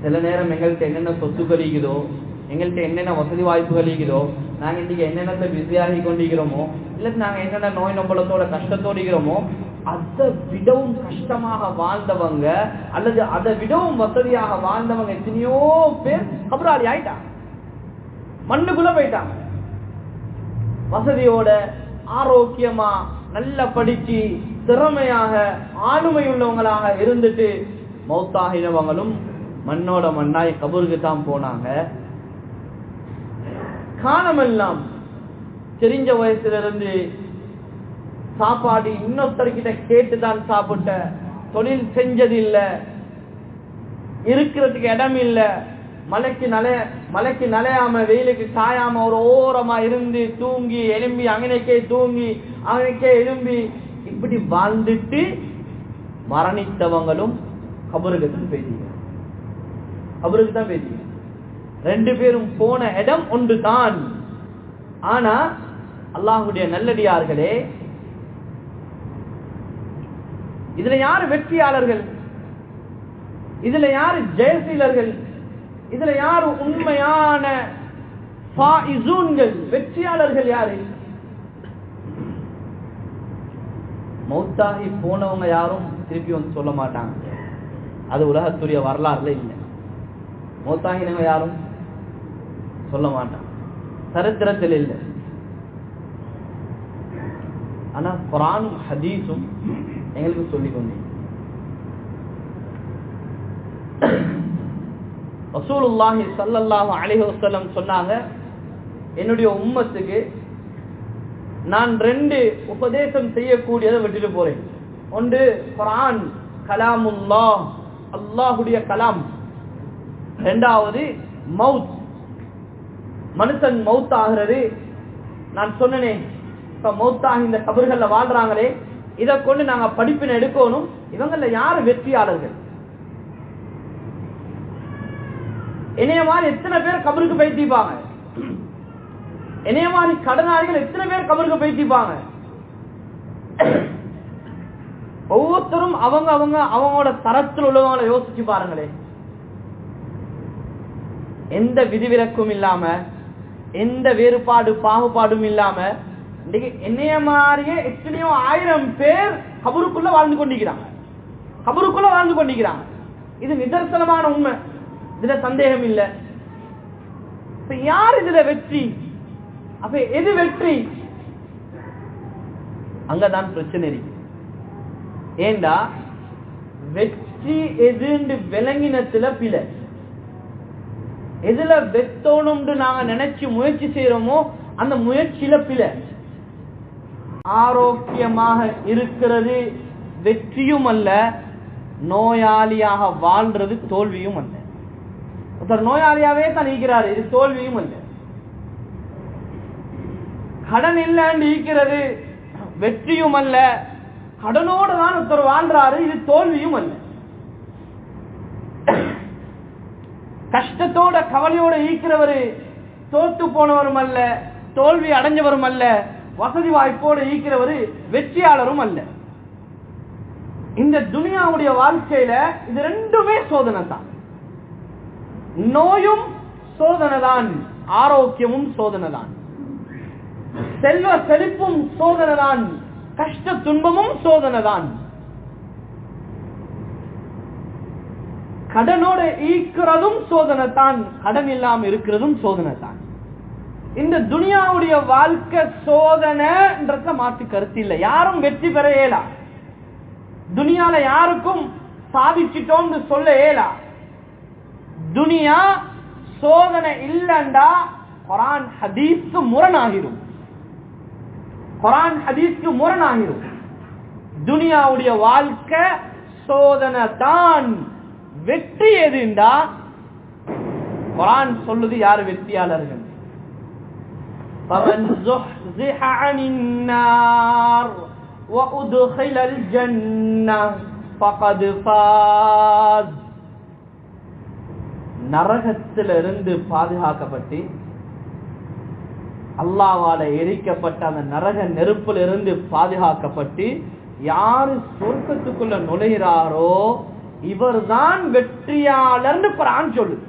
சில நேரம் எங்கள்கிட்ட என்னென்ன சொத்துக்கள் இருக்குதோ, எங்கள்கிட்ட என்னென்ன வசதி வாய்ப்புகள் இருக்குதோ, நாங்கள் இன்னைக்கு என்னென்ன பிஸியாகி கொண்டிருக்கிறோமோ, இல்லை நாங்கள் என்னென்ன நோய் நம்பளத்தோட கஷ்டத்தோடு இருக்கிறோமோ, அதை விடவும் கஷ்டமாக வாழ்ந்தவங்க அல்லது அதை விடவும் வசதியாக வாழ்ந்தவங்க எத்தனையோ பேர் கபராளி ஆயிட்டாங்க, மண்ணுக்குள்ள போயிட்டாங்க. வசதியோட ஆரோக்கியமா நல்ல படிச்சு திறமையாக ஆளுமை உள்ளவங்களாக இருந்துட்டு மௌத்தாகினவங்களும் மண்ணோட மண்ணாய் கபருக்கு தான் போனாங்க. காலமெல்லாம் தெரிஞ்ச வயசுல இருந்து சாப்பாடு இன்னொருத்தர்கிட்ட கேட்டுதான் சாப்பிட்ட, தொழில் செஞ்சது இல்ல, இருக்கிறதுக்கு இடம் இல்ல, மலைக்கு நலையாம வெயிலுக்கு காயாம ஒரு ஓரமா இருந்து தூங்கி எலும்பி அங்கனைக்கே தூங்கி அங்கனைக்கே எலும்பி இப்படி வாழ்ந்துட்டு மரணித்தவங்களும் கபருக்கு தான் பேசிங்க. கபருக்கு தான் பேசிங்க. ரெண்டு பேரும் போன இடம் ஒன்று தான். ஆனா அல்லாஹ்வுடைய நல்லடியார்களே, இதுல யாரு வெற்றியாளர்கள், இதுல யாரு ஜெயசீலர்கள், இதுல யாரு உண்மையான ஃபாயிசூன்கள், வெற்றியாளர்கள் யாரு? மௌத்தாகி போனவங்க யாரும் திருப்பி வந்து சொல்ல மாட்டாங்க. அது உலகத்துடைய வரலாறுல இல்லை. மௌத்தாகினவங்க யாரும் சொல்ல மாட்டாங்க, சரித்திரத்தில் இல்லை. ஆனா குர்ஆனும் ஹதீஸும் எங்களுக்கு சொல்லிக் கொண்டே ரசூலுல்லாஹி ஸல்லல்லாஹு அலைஹி வஸல்லம் சொன்னாங்க, என்னுடைய உம்மத்துக்கு நான் ரெண்டு உபதேசம் செய்யக்கூடியதை விட்டுட்டு போறேன். ஒன்று குர்ஆன் கலாமுல்லாஹ், அல்லாஹ்வுடைய கலாம். இரண்டாவது மவுத், மனுஷன் மவுத் ஆகிறது. நான் சொன்னேனே, இப்ப மவுத்தாக இந்த கபர்கள்ல வாழ்றாங்களே, இதை கொண்டு நாங்க படிப்பினை எடுக்கணும். இவங்கள யாரு வெற்றியாளர்கள்? என்னைய மாதிரி எத்தனை பேர் கபருக்கு பைத்திப்பாங்க? என்னைய மாதிரி கடனாளிகள் எத்தனை பேர் கபருக்கு பைத்திப்பாங்க? ஒவ்வொருத்தரும் அவங்களோட தரத்தில் உள்ளவங்களை யோசிச்சு பாருங்களே. எந்த விதிவிலக்கும் இல்லாம, எந்த வேறுபாடு பாகுபாடும் இல்லாம இன்னைக்கு என்னைய மாதிரியே எத்தனையோ ஆயிரம் பேர் கபருக்குள்ள வாழ்ந்து கொண்டிருக்கிறாங்க, கபருக்குள்ள வாழ்ந்து கொண்டிருக்கிறாங்க. இது நிதர்சனமான உண்மை, இதுல சந்தேகம் இல்லை. இப்ப யார் இதுல வெற்றி? அப்ப எது வெற்றி? அங்கதான் பிரச்சனை இருக்கு. ஏண்டா வெற்றி எதுன்னு விளங்கினத்துல பிழை. எதுல வெத்தோணும்னு நாங்க நினைச்சு முயற்சி செய்யறோமோ அந்த முயற்சியில பிழை. ஆரோக்கியமாக இருக்கிறது வெற்றியும் அல்ல, நோயாளியாக வாழ்றது தோல்வியும் அல்ல. ஒருத்தர் நோயாளியாவே தான் இருக்கிறாரு, இது தோல்வியும் அல்ல. கடன் இல்லைன்னு இருக்கிறது வெற்றியும் அல்ல, கடனோடு தான் ஒருத்தர் வாழ்றாரு, இது தோல்வியும் அல்ல. கஷ்டத்தோட கவலையோட ஈக்கிறவரு தோத்து போனவரும் அல்ல, தோல்வி அடைஞ்சவரும் அல்ல, வசதி வாய்ப்போடு ஈக்கிறவரு வெற்றியாளரும் அல்ல. இந்த துனியாவுடைய வாழ்க்கையில இது ரெண்டுமே சோதனை தான். நோயும் சோதனை தான், ஆரோக்கியமும் சோதனை தான், செல்வ செழிப்பும் சோதனை தான், கஷ்ட துன்பமும் சோதனை தான். கடனோட ஈக்கிறதும் சோதனை தான், கடன் இல்லாம இருக்கிறதும் சோதனை தான். இந்த துனியாவுடைய வாழ்க்கை சோதனைன்றத மாற்று கருத்து இல்லை. யாரும் வெற்றி பெற இயலா, துனியால யாருக்கும் சாதிச்சிட்டோம் சொல்ல இயலா. துனியா சோதனை இல்லண்டா குர்ஆன் ஹதீஸ்க்கு முரணாகிரும், குர்ஆன் ஹதீஸ்க்கு முரணாகிரும். துனியாவுடைய வாழ்க்கை சோதனை தான். வெற்றி எதுண்டா குர்ஆன் சொல்லுது யாரு வெற்றியாளர்கள்? فمن زحزح عن النار وأدخل الجنة فقد فاز. நரகத்திலிருந்து பாதுகாக்கப்பட்டு அல்லாஹ்வால எரிக்கப்பட்ட அந்த நரக நெருப்பிலிருந்து பாதுகாக்கப்பட்டு யாரு சொர்க்கத்துக்குள்ள நுழைகிறாரோ இவர்தான் வெற்றியாளர்னு குர்ஆன் சொல்லுது.